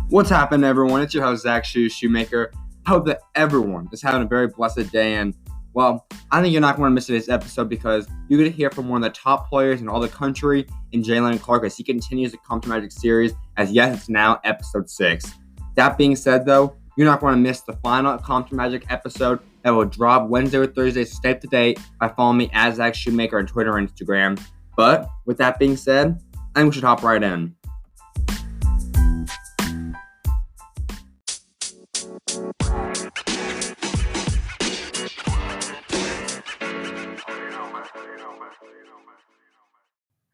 What's happening, everyone? It's your host, SchuZ Shoemaker. I hope that everyone is having a very blessed day. And, well, I think you're not going to miss today's episode because you're going to hear from one of the top players in all the country in Jaylen Clark as he continues the Compton Magic series. As yes, it's now episode 6. That being said, though, you're not going to miss the final Compton Magic episode that will drop Wednesday or Thursday. So stay up to date by following me as SchuZ Shoemaker on Twitter and Instagram. But with that being said, I think we should hop right in.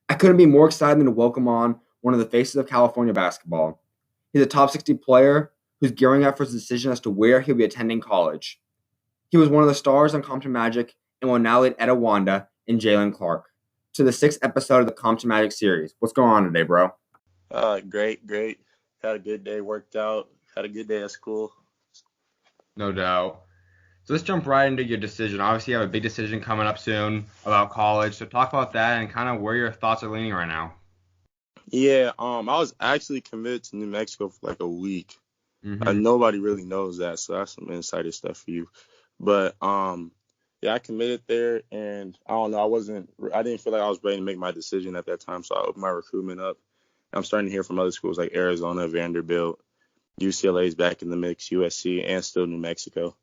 I couldn't be more excited than to welcome on one of the faces of California basketball. He's a top 60 player who's gearing up for his decision as to where he'll be attending college. He was one of the stars on Compton Magic and will now lead Etiwanda in Jaylen Clark to the 6th episode of the Compton Magic series. What's going on today, bro? Great. Had a good day, worked out, had a good day at school. No doubt. So let's jump right into your decision. Obviously, you have a big decision coming up soon about college. So talk about that and kind of where your thoughts are leaning right now. Yeah, I was actually committed to New Mexico for like a week. Nobody really knows that, so that's some insider stuff for you. But yeah, I committed there, and I don't know, I didn't feel like I was ready to make my decision at that time, so I opened my recruitment up. I'm starting to hear from other schools like Arizona, Vanderbilt, UCLA's back in the mix, USC, and still New Mexico.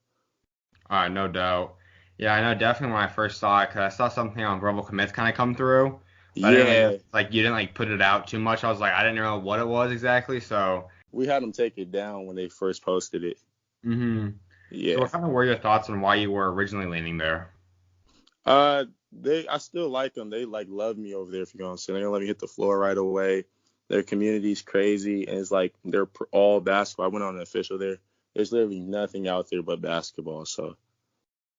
All right, no doubt. Yeah, I know definitely when I first saw it, because I saw something on Verbal Commits kind of come through. But Yeah. you didn't put it out too much. I was like, I didn't know what it was exactly, so. We had them take it down when they first posted it. Yeah. So what kind of were your thoughts on why you were originally leaning there? I still like them. They love me over there. If you know what I'm saying, they're gonna let me hit the floor right away. Their community's crazy, and it's like they're all basketball. I went on an official there. There's literally nothing out there but basketball. So.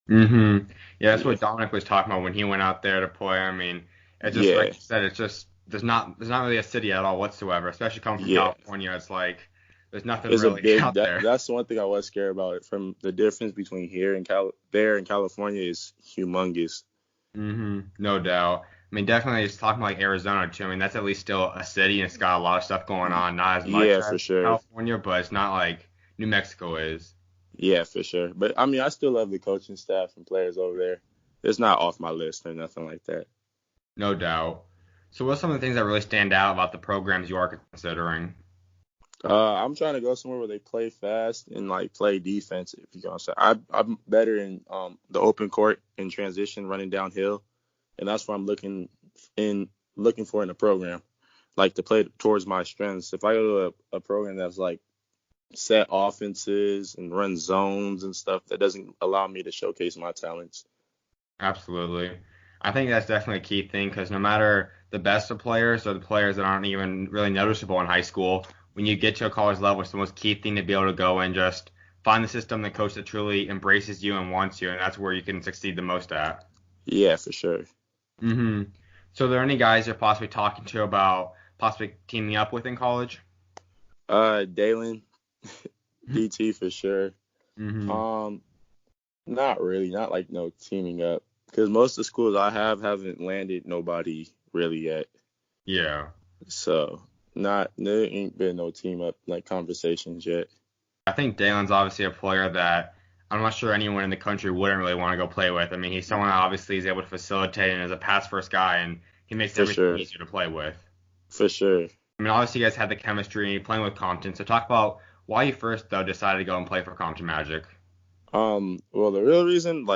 Yeah, that's what Dominic was talking about when he went out there to play. I mean, it's just like you said, it's just there's not really a city at all whatsoever. Especially coming from California, it's like there's nothing really out there. That's the one thing I was scared about. From the difference between here and there in California is humongous. No doubt. I mean, definitely just talking like Arizona too. I mean, that's at least still a city and it's got a lot of stuff going on. Not as much as for sure. California, but it's not like New Mexico is. Yeah, for sure. But I mean, I still love the coaching staff and players over there. It's not off my list or nothing like that. No doubt. So what's some of the things that really stand out about the programs you are considering? I'm trying to go somewhere where they play fast and play defense. If you know what I'm saying, I'm better in the open court in transition, running downhill, and that's what I'm looking for in a program, to play towards my strengths. If I go to a program that's set offenses and run zones and stuff, that doesn't allow me to showcase my talents. Absolutely. I think that's definitely a key thing because no matter the best of players or the players that aren't even really noticeable in high school, when you get to a college level, it's the most key thing to be able to go and just find the system, the coach that truly embraces you and wants you, and that's where you can succeed the most at. Yeah, for sure. So are there any guys you're possibly talking to about possibly teaming up with in college? Dalen, DT for sure. Not really, not no teaming up, because most of the schools I haven't landed nobody really yet. Yeah. So there ain't been no team up conversations yet. I think Dalen's obviously a player that I'm not sure anyone in the country wouldn't really want to go play with. I mean, he's someone that obviously is able to facilitate and is a pass-first guy, and he makes everything easier to play with. For sure. I mean, obviously you guys had the chemistry playing with Compton. So talk about why you first, though, decided to go and play for Compton Magic. Well, the real reason,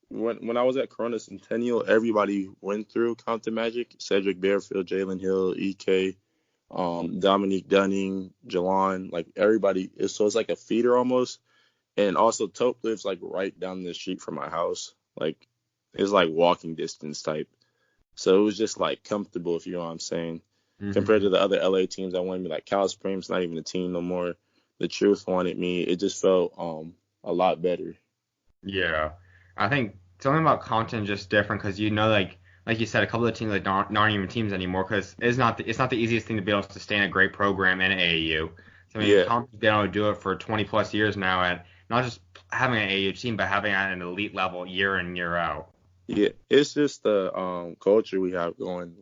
when I was at Corona Centennial, everybody went through Compton Magic. Cedric Bearfield, Jalen Hill, EK, Dominique Dunning, Jelon, everybody. So it's like a feeder almost. And also Tope lives right down the street from my house. It's walking distance type. So it was just comfortable, if you know what I'm saying. Compared to the other LA teams that wanted me, Cal Springs, not even a team no more. The Truth wanted me. It just felt a lot better. Yeah. I think something about Compton is just different because like you said, a couple of teams aren't even teams anymore because it's not the easiest thing to be able to sustain a great program in AAU. So I mean, Compton's been able to do it for 20 plus years now, and not just having an AAU team, but having it at an elite level year in year out. Yeah, it's just the culture we have going.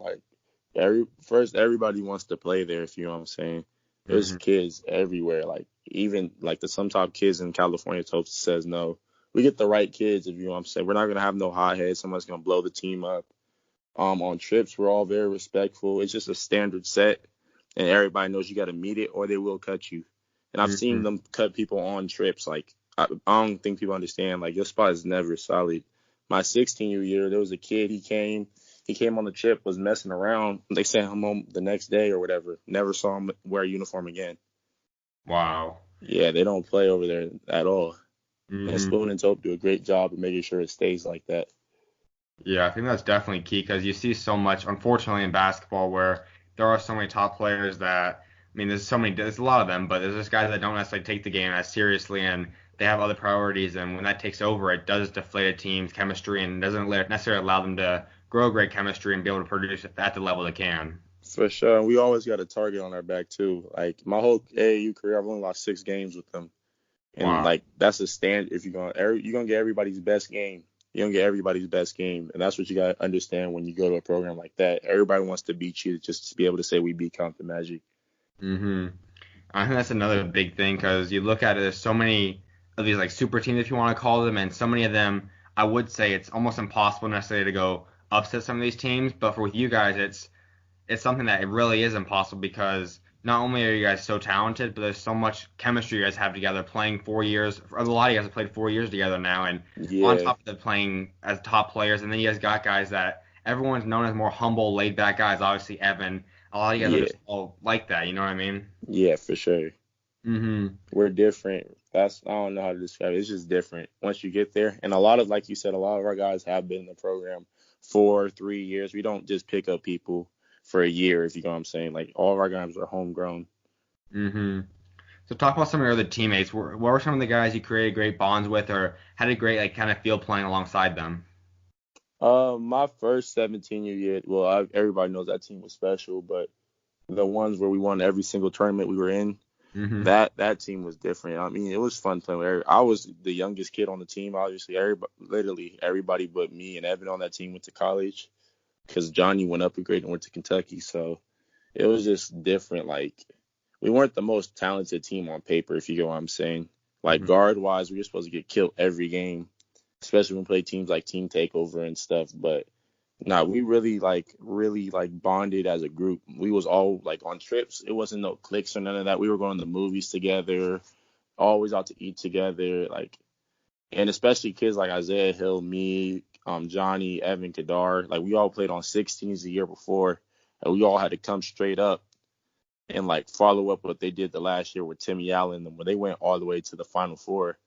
Everybody wants to play there, if you know what I'm saying. There's Hmm. kids everywhere. Like even like the some top kids in California says no. We get the right kids if you know what I'm saying. We're not gonna have no hotheads. Somebody's gonna blow the team up. On trips, we're all very respectful. It's just a standard set, and everybody knows you got to meet it or they will cut you. And I've seen Hmm. them cut people on trips. Like I don't think people understand. Like your spot is never solid. My 16 year, there was a kid. He came on the trip, was messing around. They sent him home the next day or whatever. Never saw him wear a uniform again. Wow. Yeah, they don't play over there at all. And Hmm. Spoon and Tope do a great job of making sure it stays like that. Yeah, I think that's definitely key because you see so much, unfortunately, in basketball where there are so many top players that, I mean, there's a lot of them, but there's just guys that don't necessarily take the game as seriously and they have other priorities. And when that takes over, it does deflate a team's chemistry and doesn't necessarily allow them to grow great chemistry and be able to produce at the level they can. For sure. We always got a target on our back too. Like my whole AAU career, I've only lost 6 games with them. And Wow. like that's a stand if you're gonna get everybody's best game. You're gonna get everybody's best game. And that's what you gotta understand when you go to a program like that. Everybody wants to beat you just to be able to say we beat Compton Magic. Hmm. I think that's another big thing because you look at it, there's so many of these like super teams, if you want to call them, and so many of them, I would say it's almost impossible necessarily to go upset some of these teams. But for with you guys, it's something that it really is impossible because not only are you guys so talented, but there's so much chemistry you guys have together playing 4 years. A lot of you guys have played 4 years together now, and on Yeah, top of the playing as top players, and then you guys got guys that everyone's known as more humble, laid back guys. Obviously, Evan. A lot of you guys are yeah, just all like that. You know what I mean? yeah, for sure. Hmm. We're different. That's I don't know how to describe it. It's just different once you get there. And a lot of like you said, a lot of our guys have been in the program for 3 years. We don't just pick up people for a year, if you know what I'm saying. Like all of our guys are homegrown. Hmm. So talk about some of your other teammates. What were some of the guys you created great bonds with, or had a great like kind of feel playing alongside them? My first 17 year, well, everybody knows that team was special, but the ones where we won every single tournament we were in, Hmm. that team was different. I mean, it was fun playing with I was the youngest kid on the team, obviously. Everybody, literally everybody but me and Evan on that team went to college because Johnny went up a grade and went to Kentucky. So it was just different. Like we weren't the most talented team on paper, if you get what I'm saying. Like Hmm. guard wise, we were supposed to get killed every game, especially when we play teams like Team Takeover and stuff. But nah, we really like bonded as a group. We was all like on trips. It wasn't no cliques or none of that. We were going to the movies together, always out to eat together. Like and especially kids like Isaiah Hill, me, Johnny, Evan, Kadar. Like we all played on 16s the year before, and we all had to come straight up and like follow up what they did the last year with Timmy Allen, when they went all the way to the Final Four.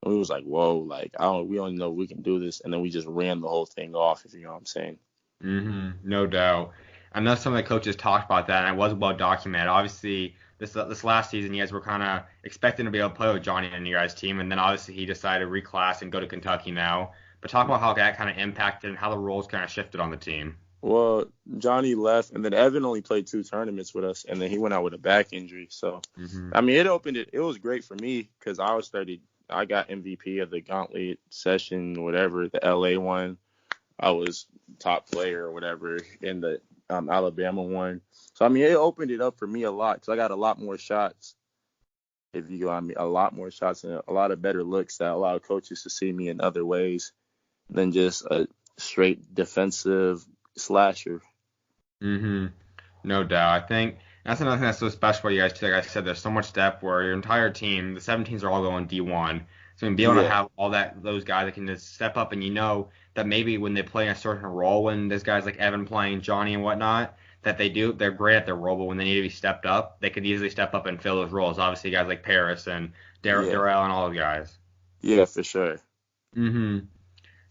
And we was like, whoa, like we don't know we can do this, and then we just ran the whole thing off, if you know what I'm saying. No doubt. I know some of the coaches talked about that, and it was well documented. Obviously, this last season, you guys were kind of expecting to be able to play with Johnny and your guys' team, and then obviously he decided to reclass and go to Kentucky now. But talk about how that kind of impacted and how the roles kind of shifted on the team. Well, Johnny left, and then Evan only played 2 tournaments with us, and then he went out with a back injury. So, Hmm. I mean, it opened it. It was great for me because I got MVP of the Gauntlet session, whatever, the LA one. I was top player or whatever in the Alabama one. So, I mean, it opened it up for me a lot because I got a lot more shots. If you go, I mean, a lot more shots and a lot of better looks that allow coaches to see me in other ways than just a straight defensive slasher. Hmm. No doubt. I think that's another thing that's so special for you guys too. Like I said, there's so much depth where your entire team, the 17s are all going D1. So being able to Yeah, have all those guys that can just step up and you know that maybe when they play a certain role, when there's guys like Evan playing, Johnny and whatnot, that they're great at their role, but when they need to be stepped up, they could easily step up and fill those roles. Obviously, guys like Paris and yeah, Darrell and all those guys. yeah, for sure. Hmm.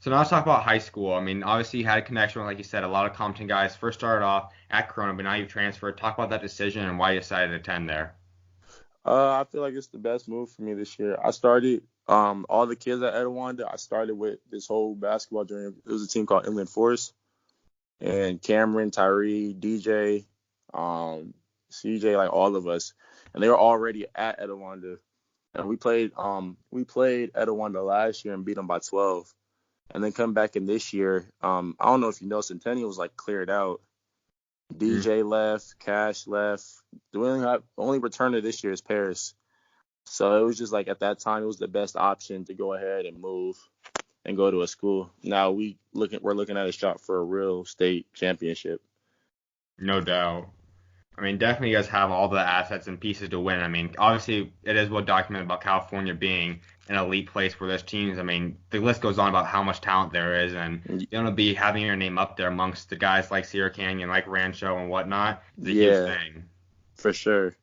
So now let's talk about high school. I mean, obviously you had a connection with, like you said, a lot of Compton guys. First started off at Corona, but now you've transferred. Talk about that decision and why you decided to attend there. I feel like it's the best move for me this year. I started all the kids at Etiwanda. I started with this whole basketball journey. It was a team called Inland Forest, and Cameron, Tyree, DJ, CJ, like all of us, and they were already at Etiwanda. And we played Etiwanda last year and beat them by 12. And then come back in this year. I don't know if you know, Centennial was like cleared out DJ left, Cash left. The only returner this year is Paris. So it was just like at that time it was the best option to go ahead and move and go to a school. Now we're looking at a shot for a real state championship. No doubt. I mean, definitely you guys have all the assets and pieces to win. I mean, obviously it is well documented about California being an elite place for those teams. I mean, the list goes on about how much talent there is, and Y- you want to be having your name up there amongst the guys like Sierra Canyon, like Rancho and whatnot is a huge Yeah, thing. for sure.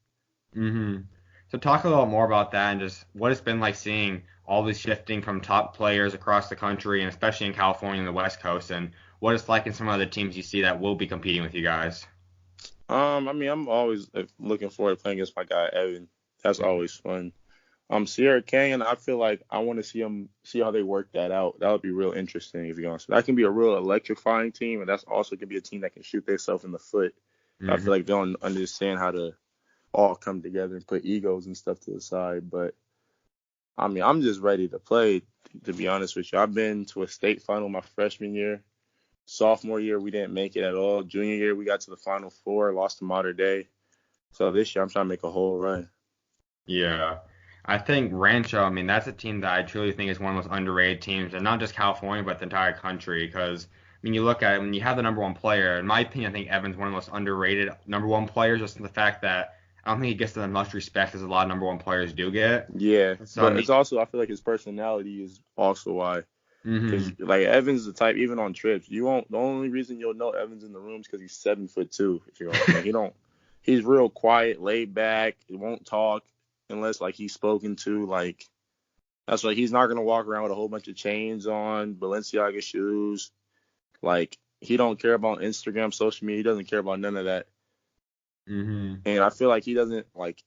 So talk a little more about that and just what it's been like seeing all this shifting from top players across the country and especially in California and the West Coast and what it's like in some other teams you see that will be competing with you guys. I mean, I'm always looking forward to playing against my guy Evan. That's always fun. Sierra Canyon, I feel like I want to see how they work that out. That would be real interesting if you're honest. That can be a real electrifying team, and that's also can be a team that can shoot themselves in the foot. I Hmm. feel like they don't understand how to all come together and put egos and stuff to the side. But I mean, I'm just ready to play. To be honest with you, I've been to a state final my freshman year. Sophomore year, we didn't make it at all. Junior year, we got to the Final Four, lost to Mater Dei. So this year, I'm trying to make a whole run. Yeah. I think Rancho, I mean, that's a team that I truly think is one of the most underrated teams, and not just California, but the entire country. Because, I mean, you look at it, when you have the number one player, in my opinion, I think Evan's one of the most underrated number one players, just in the fact that I don't think he gets as much respect as a lot of number one players do get. Yeah, So, I but mean, it's also I feel like his personality is also why. Because hmm like Evans the type, even on trips, you won't. The only reason you'll know Evans in the room is because he's 7'2". If you know what I'm saying, he don't. He's real quiet, laid back. He won't talk unless like he's spoken to. Like that's like he's not gonna walk around with a whole bunch of chains on, Balenciaga shoes. Like he don't care about Instagram, social media. He doesn't care about none of that. hmm And I feel like he doesn't like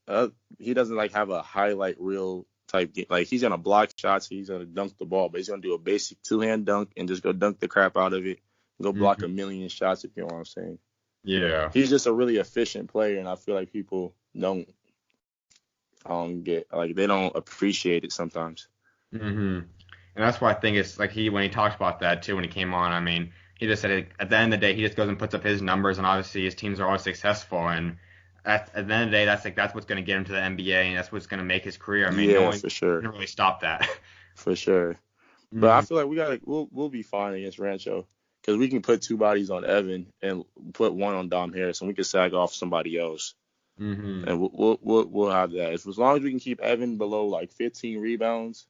have a highlight reel type game. Like he's gonna block shots, he's gonna dunk the ball, but he's gonna do a basic two-hand dunk and just go dunk the crap out of it. Go block hmm a million shots if you know what I'm saying. Yeah. He's just a really efficient player, and I feel like people don't get like they don't appreciate it sometimes. hmm And that's why I think it's like when he talks about that too when he came on. I mean, he just said at the end of the day he just goes and puts up his numbers, and obviously his teams are always successful. And at the end of the day, that's what's going to get him to the NBA, and that's what's going to make his career. I mean, no Yeah, one for sure, can really stop that. for sure. But I hmm feel like we'll be fine against Rancho because we can put two bodies on Evan and put one on Dom Harris, and we can sag off somebody else. hmm And we'll have that. As long as we can keep Evan below like 15 rebounds.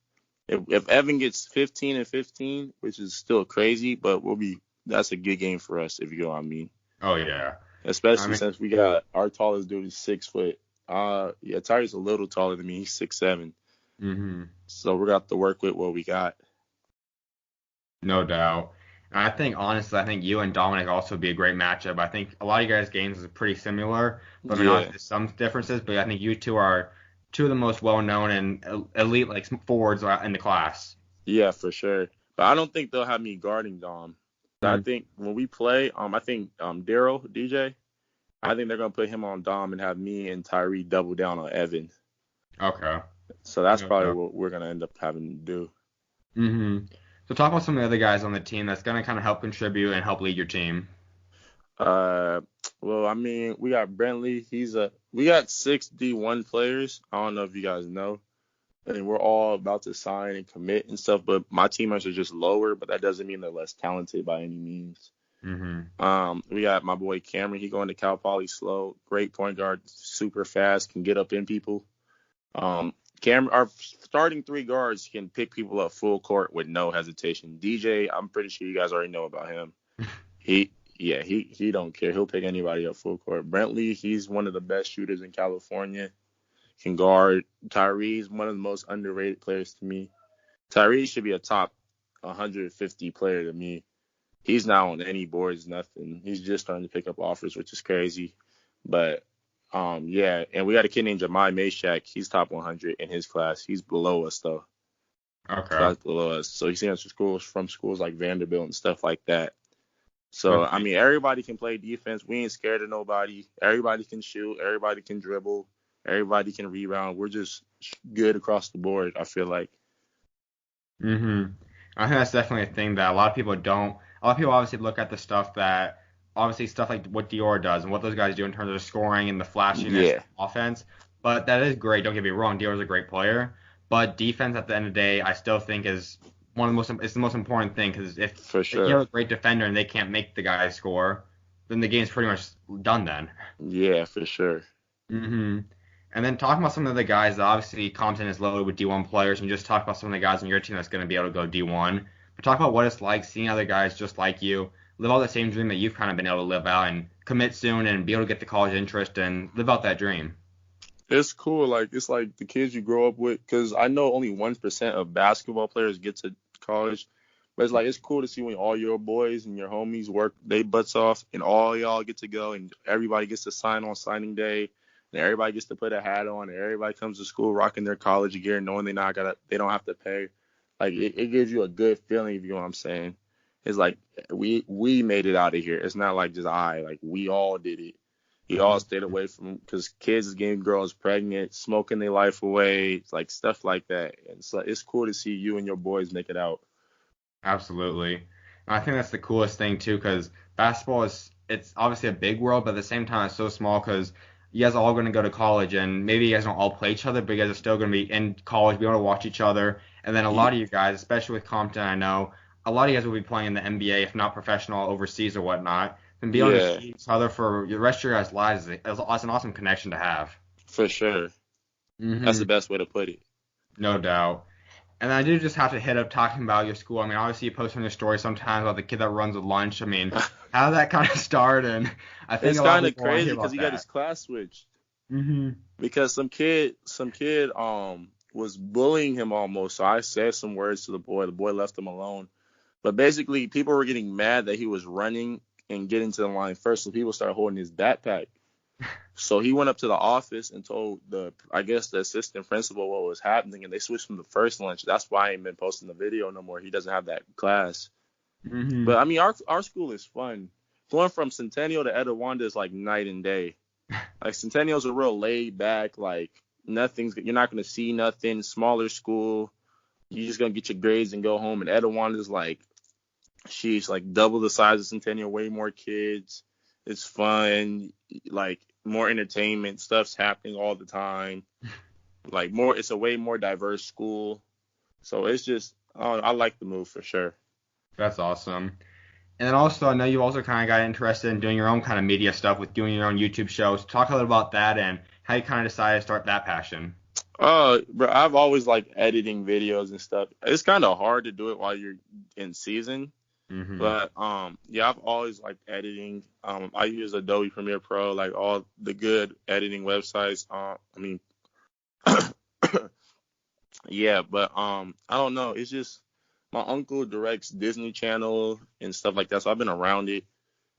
If Evan gets 15 and 15, which is still crazy, but that's a good game for us if you know what I mean. Oh yeah. I Especially mean, since we got our tallest dude is 6 foot. Yeah, Tyree's a little taller than me. He's 6'7". hmm So we're gonna have to work with what we got. No doubt. And I think honestly, I think you and Dominic also be a great matchup. I think a lot of you guys' games is pretty similar, but I mean, Yeah, obviously some differences. But I think you two are two of the most well-known and elite like forwards in the class. yeah, for sure. But I don't think they'll have me guarding Dom. I Mm, think when we play, I think Daryl DJ, I think they're gonna put him on Dom and have me and Tyree double down on Evan. okay. So that's No probably doubt. what we're gonna end up having to do. hmm So talk about some of the other guys on the team that's gonna kind of help contribute and help lead your team. Uh, well, I mean, we got Brentley. We got 6D1 players. I don't know if you guys know. And we're all about to sign and commit and stuff, but my teammates are just lower, but that doesn't mean they're less talented by any means. hmm We got my boy Cameron. He going to Cal Poly slow. Great point guard, super fast, can get up in people. Cameron, our starting three guards can pick people up full court with no hesitation. DJ, I'm pretty sure you guys already know about him. He yeah, he don't care. He'll pick anybody up full court. Brentley, he's one of the best shooters in California. Can guard. Tyree's one of the most underrated players to me. Tyree should be a top 150 player to me. He's not on any boards, nothing. He's just starting to pick up offers, which is crazy. But yeah, and we got a kid named Jemai Meshack. He's top 100 in his class. He's below us though. Okay. Class below us. So he's seen from schools like Vanderbilt and stuff like that. So I Okay. mean, everybody can play defense. We ain't scared of nobody. Everybody can shoot. Everybody can dribble. Everybody can rebound. We're just good across the board, I feel like. hmm I think that's definitely a thing that a lot of people don't. A lot of people obviously look at the stuff that obviously stuff like what Dior does and what those guys do in terms of scoring and the flashiness Yeah, of offense. But that is great. Don't get me wrong. Dior's a great player. But defense at the end of the day, I still think is one of the most it's the most important thing because for if you have sure. a great defender and they can't make the guy score, then the game's pretty much done then. Yeah, for sure. hmm And then talking about some of the guys, obviously Compton is loaded with D1 players, and just talk about some of the guys on your team that's going to be able to go D1. But talk about what it's like seeing other guys just like you live out the same dream that you've kind of been able to live out and commit soon and be able to get the college interest and live out that dream. It's cool. Like it's like the kids you grow up with. Because I know only 1% of basketball players get to college, but it's like it's cool to see when all your boys and your homies work they butts off, and all y'all get to go, and everybody gets to sign on signing day, and everybody gets to put a hat on, and everybody comes to school rocking their college gear, knowing they don't have to pay. Like it gives you a good feeling, if you know what I'm saying. It's like we made it out of here. It's not like just like we all did it. We all stayed away from because kids is getting girls pregnant, smoking their life away, like stuff like that. And so it's cool to see you and your boys make it out. Absolutely. And I think that's the coolest thing too, because basketball is it's obviously a big world, but at the same time it's so small because you guys are all going to go to college and maybe you guys don't all play each other, but you guys are still going to be in college, be able to watch each other. And then a lot Ye- of you guys, especially with Compton, I know a lot of you guys will be playing in the NBA, if not professional overseas or whatnot. And be able to Yeah, see each other for the rest of your guys' lives is an awesome connection to have. for sure. That's the hmm best way to put it. No doubt. And I do just have to hit up talking about your school. I mean, obviously you post on your story sometimes about the kid that runs with lunch. I mean, how did that kind of start? And I think It's a lot of kind of people want to crazy hear because about he got that. his class switched hmm because some kid was bullying him almost. So I said some words to the boy. The boy left him alone. But basically, people were getting mad that he was running and getting to the line first. So people started holding his backpack. So he went up to the office and told I guess the assistant principal what was happening, and they switched him to first lunch. That's why I ain't been posting the video no more. He doesn't have that class. But hmm I mean, our school is fun. Going from Centennial to Etiwanda is like night and day. Like Centennial's a real laid back, like you're not gonna see nothing. Smaller school, you're just gonna get your grades and go home. And Etiwanda is like, she's like double the size of Centennial, way more kids. It's fun, like more entertainment, stuff's happening all the time. Like more, it's a way more diverse school. So it's just, I like the move for sure. That's awesome. And then also, I know you also kind of got interested in doing your own kind of media stuff with doing your own YouTube shows. Talk a little about that and how you kind of decided to start that passion. Bro, I've always liked editing videos and stuff. It's kind of hard to do it while you're in season, hmm but yeah, I've always liked editing. I use Adobe Premiere Pro, like all the good editing websites. I mean, yeah, but I don't know. It's just my uncle directs Disney Channel and stuff like that, so I've been around it.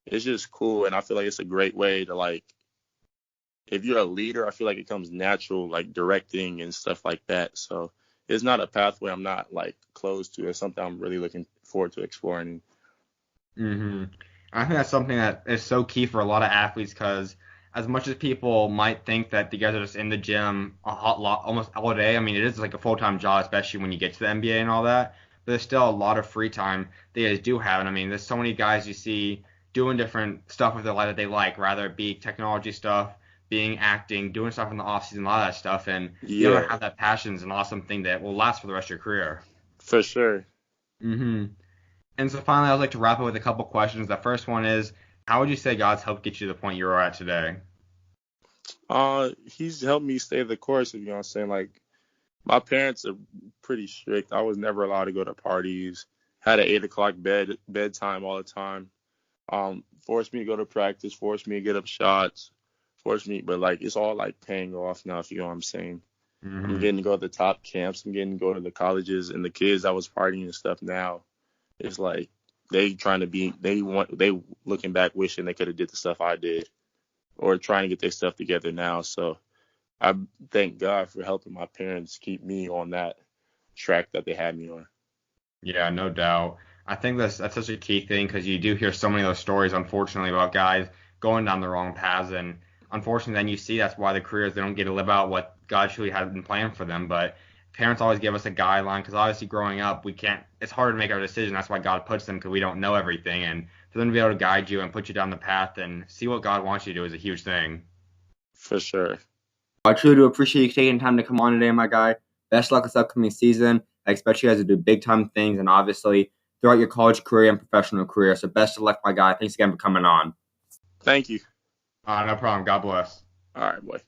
It's just cool, and I feel like it's a great way to like if you're a leader, I feel like it comes natural, like directing and stuff like that. So it's not a pathway I'm not like close to. It's something I'm really looking forward to exploring. hmm I think that's something that is so key for a lot of athletes because as much as people might think that the guys are just in the gym a hot lot almost all day, I mean, it is like a full-time job, especially when you get to the NBA and all that. But there's still a lot of free time they guys do have. And I mean, there's so many guys you see doing different stuff with their life that they like, rather it be technology stuff, being acting, doing stuff in the off season, a lot of that stuff. And being able to Yeah, have that passion is an awesome thing that will last for the rest of your career. for sure. hmm And so finally, I'd like to wrap up with a couple questions. The first one is, how would you say God's helped get you to the point you are at today? He's helped me stay the course, if you know what I'm saying. Like my parents are pretty strict. I was never allowed to go to parties. Had an 8 o'clock bedtime all the time. Forced me to go to practice, forced me to get up shots, forced me, but like it's all like paying off now, if you know what I'm saying. I'm hmm getting to go to the top camps. I'm getting to go to the colleges, and the kids that was partying and stuff now, it's like they looking back wishing they could have did the stuff I did or trying to get their stuff together now. So I thank God for helping my parents keep me on that track that they had me on. Yeah, no doubt. I think that's such a key thing because you do hear so many of those stories, unfortunately, about guys going down the wrong paths, and unfortunately, then you see that's why the careers they don't get to live out what God truly had been planned for them. But parents always give us a guideline because obviously growing up, we can't, it's hard to make our decision. That's why God puts them because we don't know everything. And for them to be able to guide you and put you down the path and see what God wants you to do is a huge thing. For sure. I truly do appreciate you taking time to come on today, my guy. Best luck this upcoming season. I expect you guys to do big time things and obviously throughout your college career and professional career. So best of luck, my guy. Thanks again for coming on. Thank you. No problem. God bless. All right, boy.